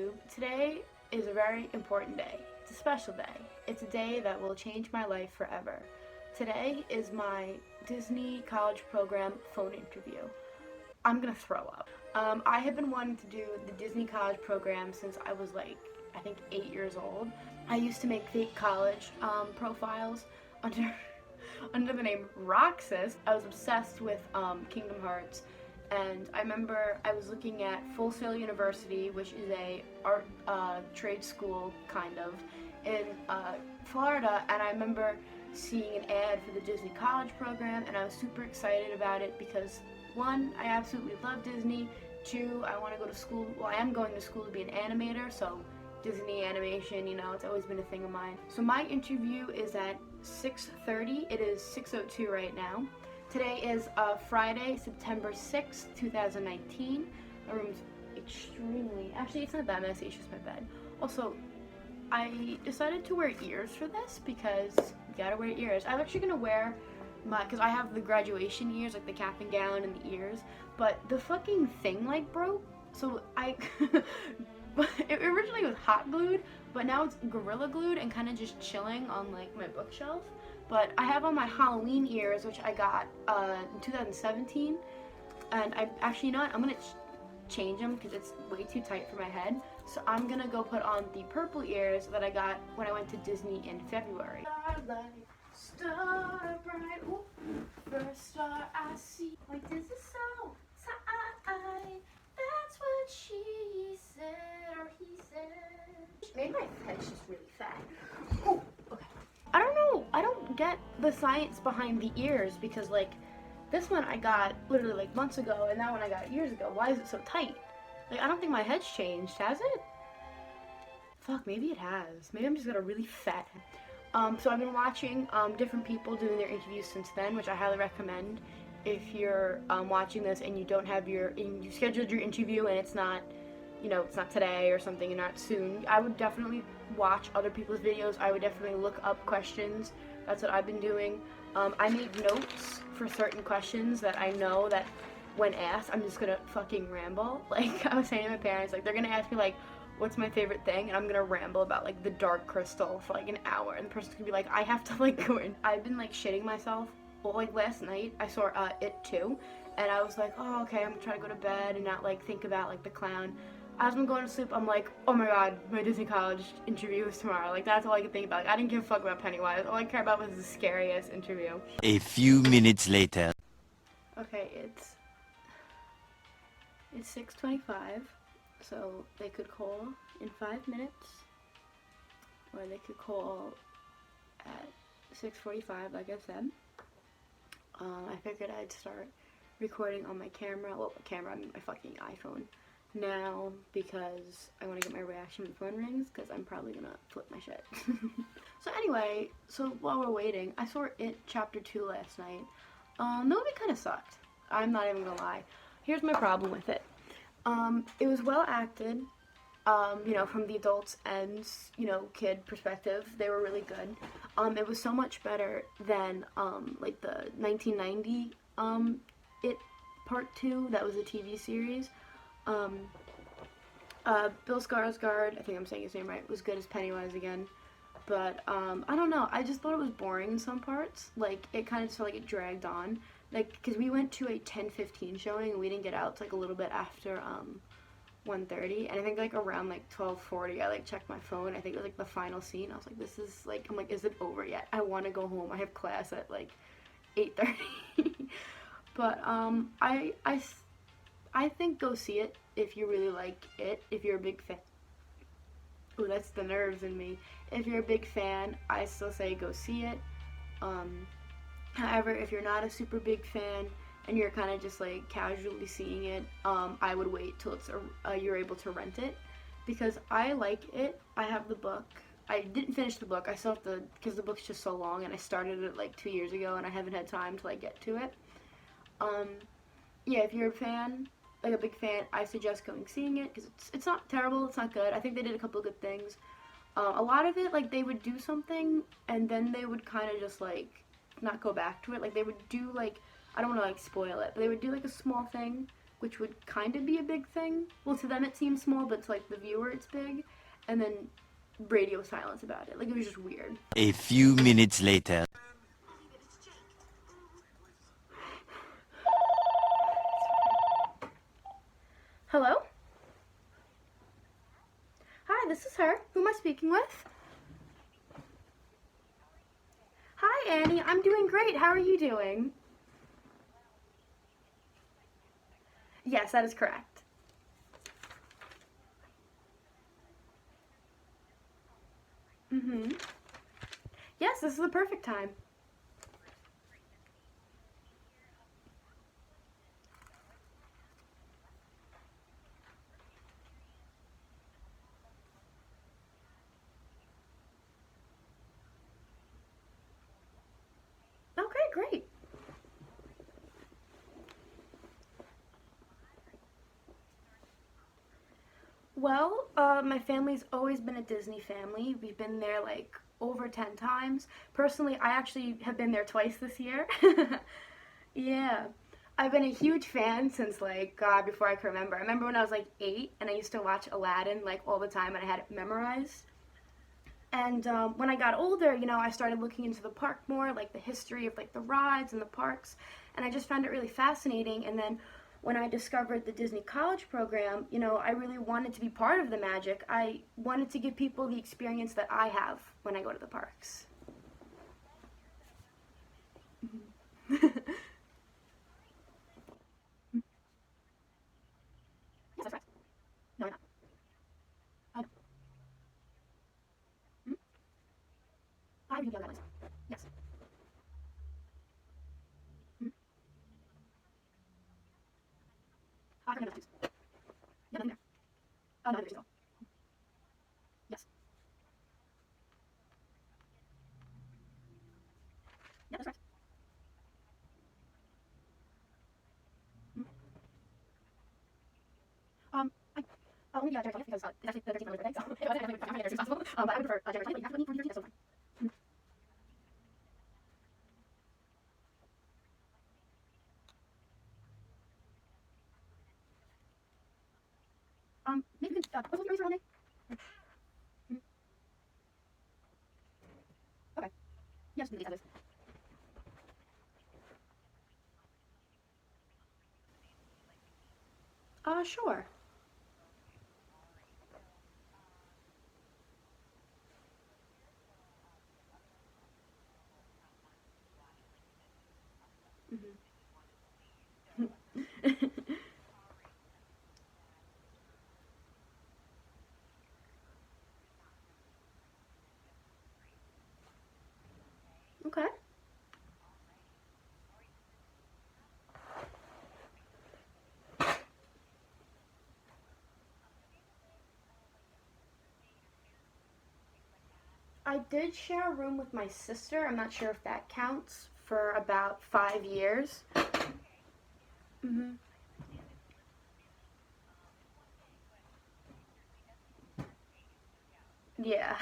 YouTube. Today is a very important day. It's a special day. It's a day that will change my life forever. Today is my Disney college program phone interview. I'm gonna throw up. I have been wanting to do the Disney college program since I was I think 8 years old. I used to make fake college profiles under under the name Roxas. I was obsessed with Kingdom Hearts, and I remember I was looking at Full Sail University, which is a art trade school kind of in Florida, and I remember seeing an ad for the Disney college program, and I was super excited about it because one, I absolutely love Disney. Two, I want to go to school. Well, I am going to school to be an animator, so Disney animation, you know, it's always been a thing of mine. So my interview is at 6:30. It is 6:02 right now. Today is Friday, September 6th, 2019. My room's actually it's not that messy, it's just my bed. Also, I decided to wear ears for this because you gotta wear ears. I'm actually gonna wear because I have the graduation ears, like the cap and gown and the ears, but the fucking thing broke, so it originally was hot glued, but now it's Gorilla glued and kind of just chilling on my bookshelf. But I have on my Halloween ears, which I got in 2017, and I actually, you know what, I'm gonna change them because it's way too tight for my head. So I'm gonna go put on the purple ears that I got when I went to Disney in February. Star bright, ooh, first star I see. Like this is so that's what she said or he said. Maybe my head's just really fat. Oh, okay. I don't know. I don't get the science behind the ears because this one I got literally months ago, and that one I got years ago. Why is it so tight? I don't think my head's changed, has it? Fuck, maybe it has. Maybe I'm just got a really fat head. So I've been watching different people doing their interviews since then, which I highly recommend if you're watching this and you don't have you scheduled your interview and it's not, it's not today or something and not soon. I would definitely watch other people's videos. I would definitely look up questions. That's what I've been doing. I made notes for certain questions that I know that when asked, I'm just gonna fucking ramble. I was saying to my parents, they're gonna ask me what's my favorite thing, and I'm gonna ramble about the Dark Crystal for an hour, and the person's gonna be like, I have to go in. I've been shitting myself. Well, last night I saw It Too, and I was like, oh, okay, I'm gonna try to go to bed and not think about the clown. As I'm going to sleep, I'm like, oh my god, my Disney college interview is tomorrow. That's all I could think about. I didn't give a fuck about Pennywise. All I care about was the scariest interview. A few minutes later. Okay, it's 6:25. So they could call in 5 minutes, or they could call at 6:45, like I said. I figured I'd start recording on my camera, I mean my fucking iPhone, now because I want to get my reaction when the phone rings, because I'm probably gonna flip my shit. So anyway, while we're waiting, I saw It Chapter 2 last night. The movie kind of sucked. I'm not even gonna lie. Here's my problem with it. It was well acted, from the adults and, kid perspective. They were really good. It was so much better than, the 1990, It Part 2, that was a TV series. Bill Skarsgård, I think I'm saying his name right, was good as Pennywise again. But, I don't know, I just thought it was boring in some parts. It kind of felt like it dragged on. Because we went to a 10:15 showing and we didn't get out till a little bit after 1:30, and I think around 12:40 I checked my phone. I think it was the final scene. I was like, this is I'm like, is it over yet? I want to go home. I have class at 8:30. But I think go see it if you really like it. If you're a big fan. Ooh, that's the nerves in me. If you're a big fan, I still say go see it. However, if you're not a super big fan and you're kind of just casually seeing it, I would wait till you're able to rent it, because I like it. I have the book. I didn't finish the book. I still have to, because the book's just so long, and I started it 2 years ago, and I haven't had time to get to it. Yeah, if you're a fan, a big fan, I suggest going seeing it, because it's not terrible. It's not good. I think they did a couple of good things. A lot of it, they would do something and then they would kind of just not go back to it. They would do I don't want to spoil it, but they would do a small thing which would kind of be a big thing. Well, to them it seems small, but to like the viewer it's big. And then radio silence about it. Like it was just weird. A few minutes later. Hello? Hi, this is her. Who am I speaking with? Hi, Annie. I'm doing great. How are you doing? Yes, that is correct. Mm-hmm. Yes, this is the perfect time. Okay, great. Well, my family's always been a Disney family. We've been there like over 10 times. Personally, I actually have been there twice this year. Yeah. I've been a huge fan since like God before I can remember. I remember when I was like 8 and I used to watch Aladdin like all the time and I had it memorized. And when I got older, I started looking into the park more, like the history of like the rides and the parks, and I just found it really fascinating. And then when I discovered the Disney College program, I really wanted to be part of the magic. I wanted to give people the experience that I have when I go to the parks. Yes, that's right. No, I'm not. I know. Mhm. I review the other guidelines. Yes. Mhm. I can never choose. Yeah, nothing there. No, I never choose at all. Yes. Yeah, that's right. Mhm. I only January 20th because it's actually the 13th of my birthday, so it wasn't really January 20th possible. But I would prefer January 20th, but you have to put me for your 13th, that's so fine. Mhm. Maybe we can, what's your race around day? Mhm. Okay. Yeah, just do the dates as is. Sure. Mhm. Okay. I did share a room with my sister. I'm not sure if that counts for about 5 years. Hmm. Yeah.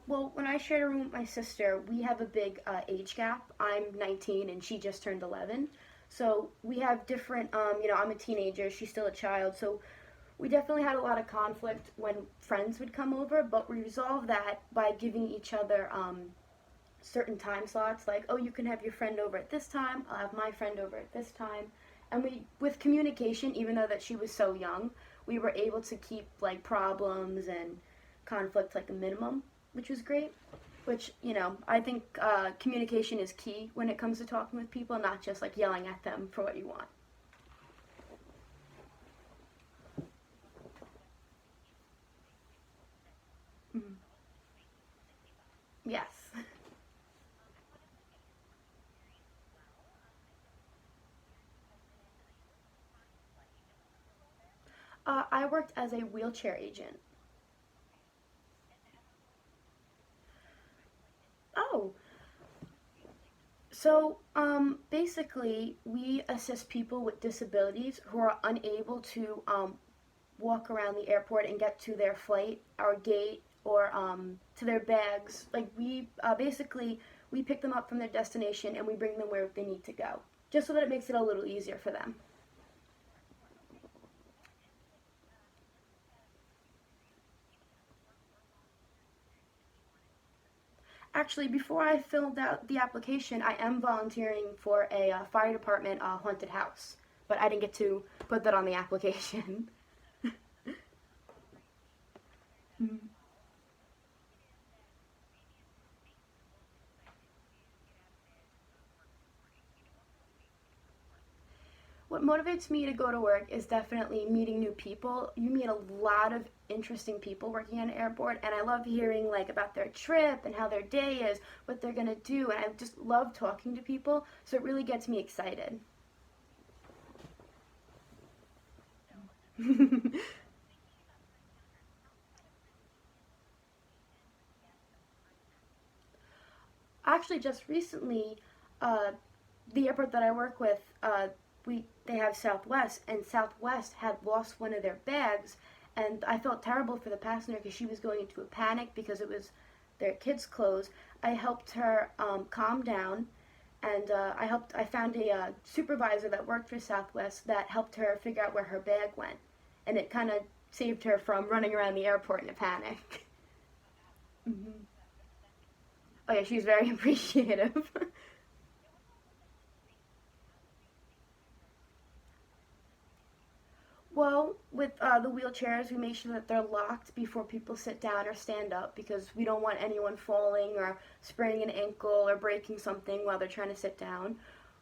Well, when I shared a room with my sister, we have a big age gap. I'm 19 and she just turned 11. So we have different, I'm a teenager, she's still a child. So we definitely had a lot of conflict when friends would come over, but we resolved that by giving each other certain time slots. Like, oh, you can have your friend over at this time, I'll have my friend over at this time. And we, with communication, even though that she was so young, we were able to keep like problems and conflict like a minimum, which was great. Which, I think communication is key when it comes to talking with people, not just like yelling at them for what you want. Mhm. Yes. I worked as a wheelchair agent. Oh, so basically, we assist people with disabilities who are unable to walk around the airport and get to their flight or gate or to their bags. Like we basically we pick them up from their destination and we bring them where they need to go, just so that it makes it a little easier for them. Actually, before I filled out the application, I am volunteering for a fire department haunted house, but I didn't get to put that on the application. Mhm. What motivates me to go to work is definitely meeting new people. You meet a lot of interesting people working at an airport, and I love hearing like about their trip and how their day is, what they're gonna do, and I just love talking to people. So it really gets me excited. Actually, just recently, uh, the airport that I work with, they have Southwest, and Southwest had lost one of their bags, and I felt terrible for the passenger because she was going into a panic because it was their kids' clothes. I helped her calm down, and I found a supervisor that worked for Southwest that helped her figure out where her bag went, and it kind of saved her from running around the airport in a panic. Hmm. Oh yeah, she's very appreciative. Well, with the wheelchairs, we make sure that they're locked before people sit down or stand up because we don't want anyone falling or spraining an ankle or breaking something while they're trying to sit down.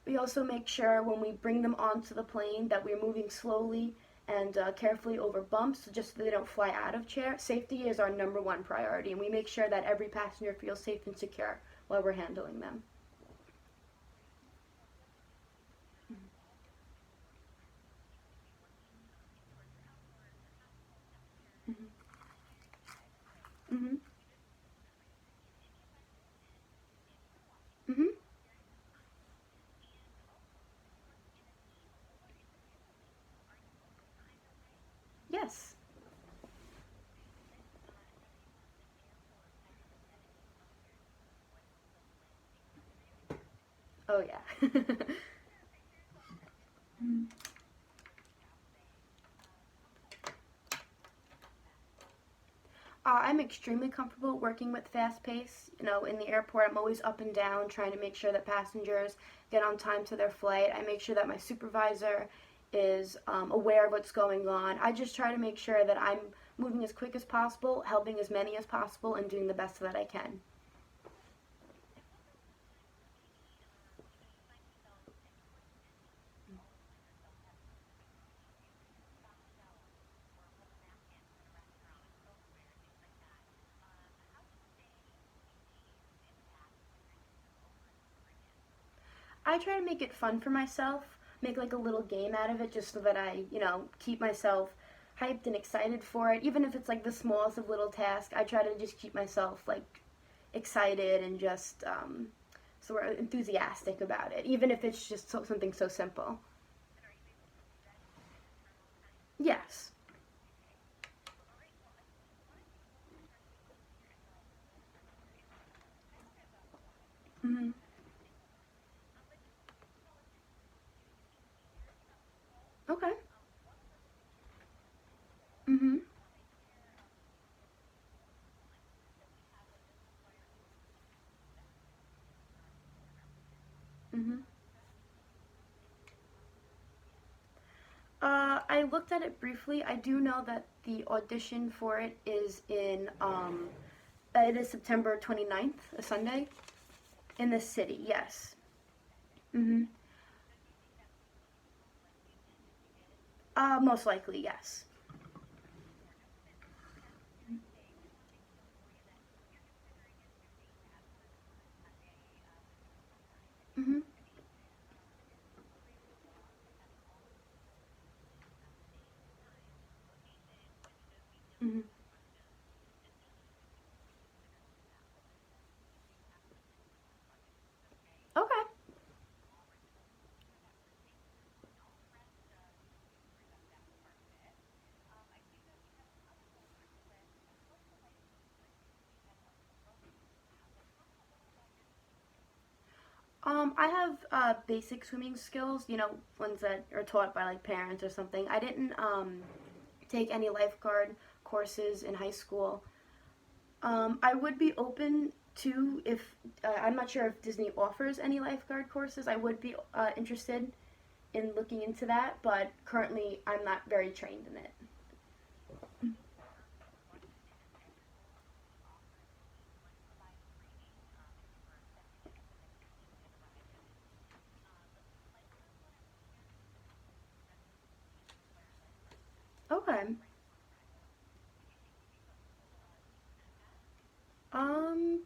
We also make sure when we bring them onto the plane that we're moving slowly and carefully over bumps just so they don't fly out of chair. Safety is our number one priority, and we make sure that every passenger feels safe and secure while we're handling them. Hmm. Hmm. Hmm. Yes. Oh yeah. I'm extremely comfortable working with fast pace. You know, in the airport, I'm always up and down trying to make sure that passengers get on time to their flight. I make sure that my supervisor is aware of what's going on. I just try to make sure that I'm moving as quick as possible, helping as many as possible, and doing the best that I can. I try to make it fun for myself, make like a little game out of it just so that I keep myself hyped and excited for it. Even if it's like the smallest of little tasks, I try to just keep myself like excited and just sort of enthusiastic about it, even if it's just something so simple. Yes. Mhm. Okay. Mhm. Mhm. I looked at it briefly. I do know that the audition for it is in it is September 29th, a Sunday, in the city. Yes. Mhm. Most likely, yes. Mhm. Mhm. Okay. I have basic swimming skills, ones that are taught by like parents or something. I didn't take any lifeguard courses in high school. I would be open to if I'm not sure if Disney offers any lifeguard courses. I would be interested in looking into that, but currently I'm not very trained in it. Okay.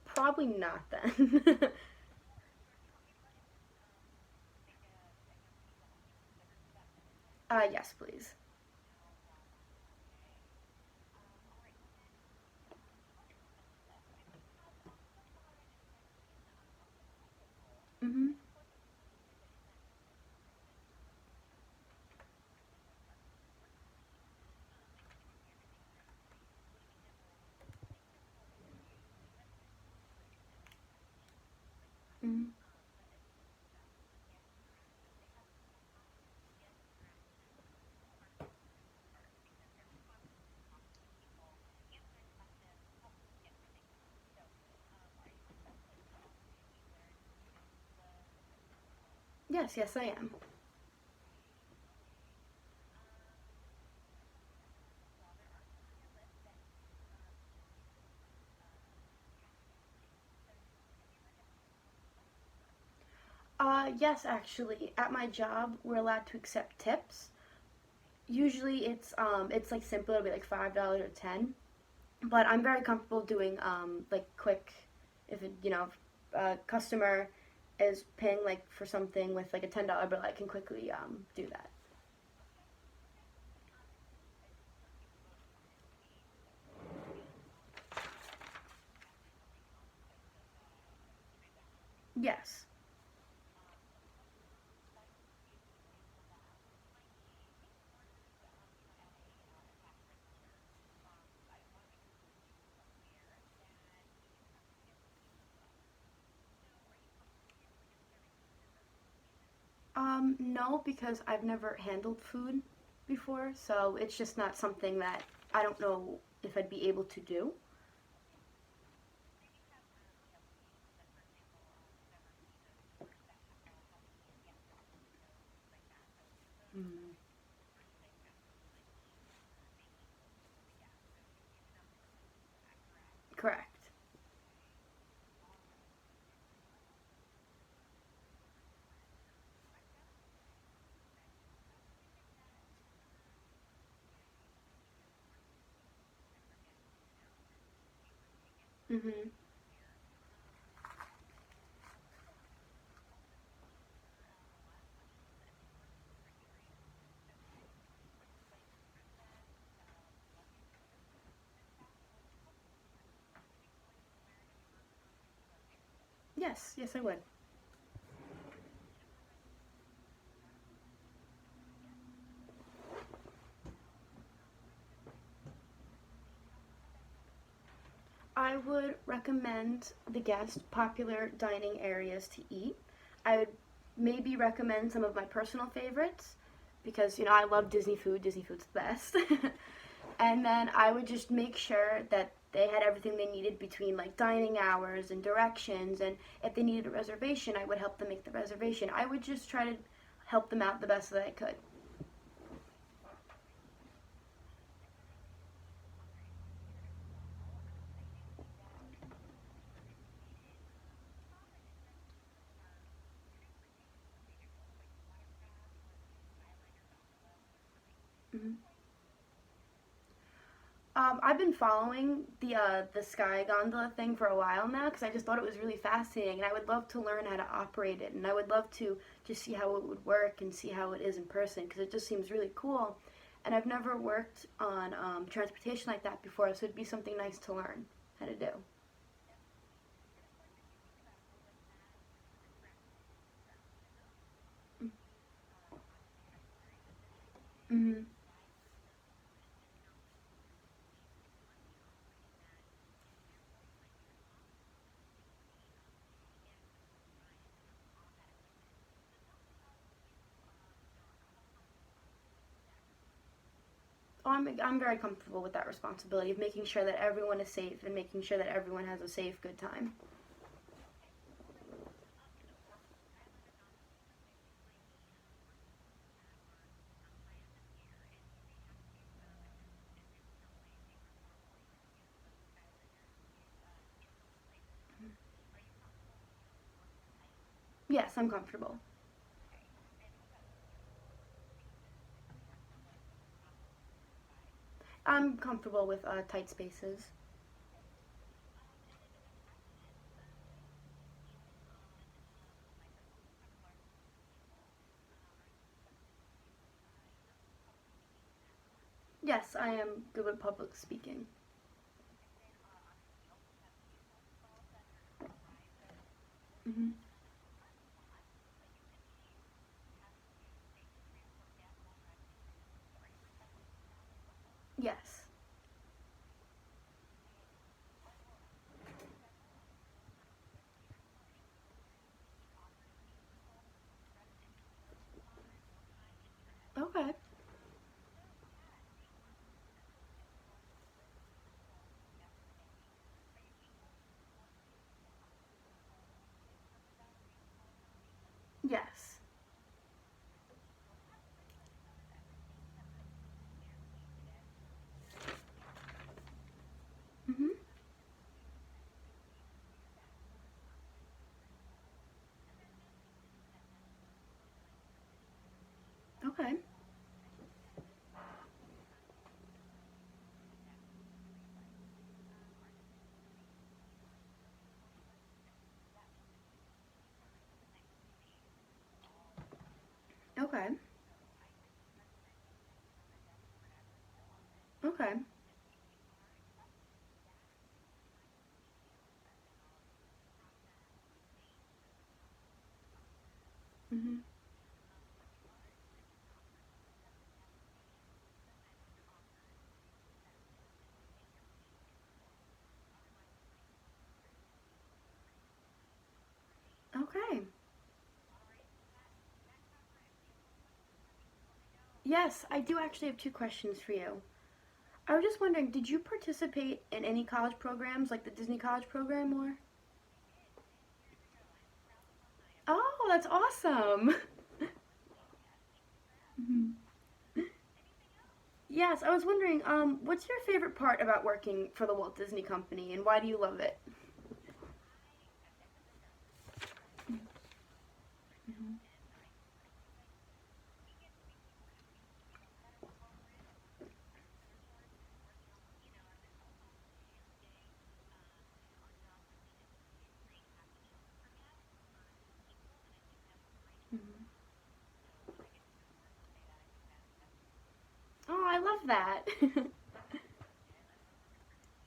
Probably not then. Yes, please. Mhm. Mhm. Yes, yes, I am. Yes, actually, at my job, we're allowed to accept tips. Usually, it's like simple. It'll be like $5 or 10. But I'm very comfortable doing like quick. If it, if a customer is paying like for something with like a $10 bill, I can quickly do that. Yes. No, because I've never handled food before, so it's just not something that I don't know if I'd be able to do. Mm, correct. Mhm. Yes, yes, I would. I would recommend the guest popular dining areas to eat. I would maybe recommend some of my personal favorites because I love Disney food. Disney food's the best. And then I would just make sure that they had everything they needed between like dining hours and directions, and if they needed a reservation, I would help them make the reservation. I would just try to help them out the best that I could. Mhm. I've been following the sky gondola thing for a while now because I just thought it was really fascinating, and I would love to learn how to operate it, and I would love to just see how it would work and see how it is in person because it just seems really cool. And I've never worked on transportation like that before, so it'd be something nice to learn how to do. Mm-hmm. I'm very comfortable with that responsibility of making sure that everyone is safe and making sure that everyone has a safe, good time. Yes, I'm comfortable. I'm comfortable with tight spaces. Yes, I am good with public speaking. Hmm. Yes. Okay. Yes. Hmm. Okay. Okay. Okay. Hmm. Okay. Yes, I do actually have two questions for you. I was just wondering, did you participate in any college programs like the Disney College program or? Oh, that's awesome. Mhm. Yes, I was wondering, what's your favorite part about working for the Walt Disney Company and why do you love it? Mhm. Mhm. Oh, I love that.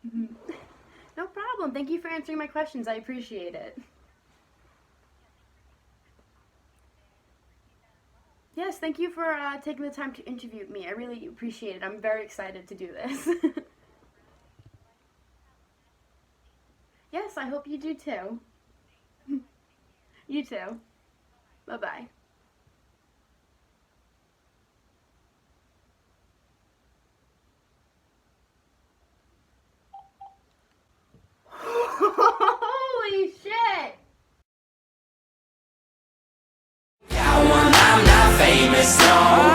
Mhm. No problem. Thank you for answering my questions. I appreciate it. Yes, thank you for taking the time to interview me. I really appreciate it. I'm very excited to do this. Yes, I hope you do too. You too. Bye bye. Holy shit! I'm not famous, no.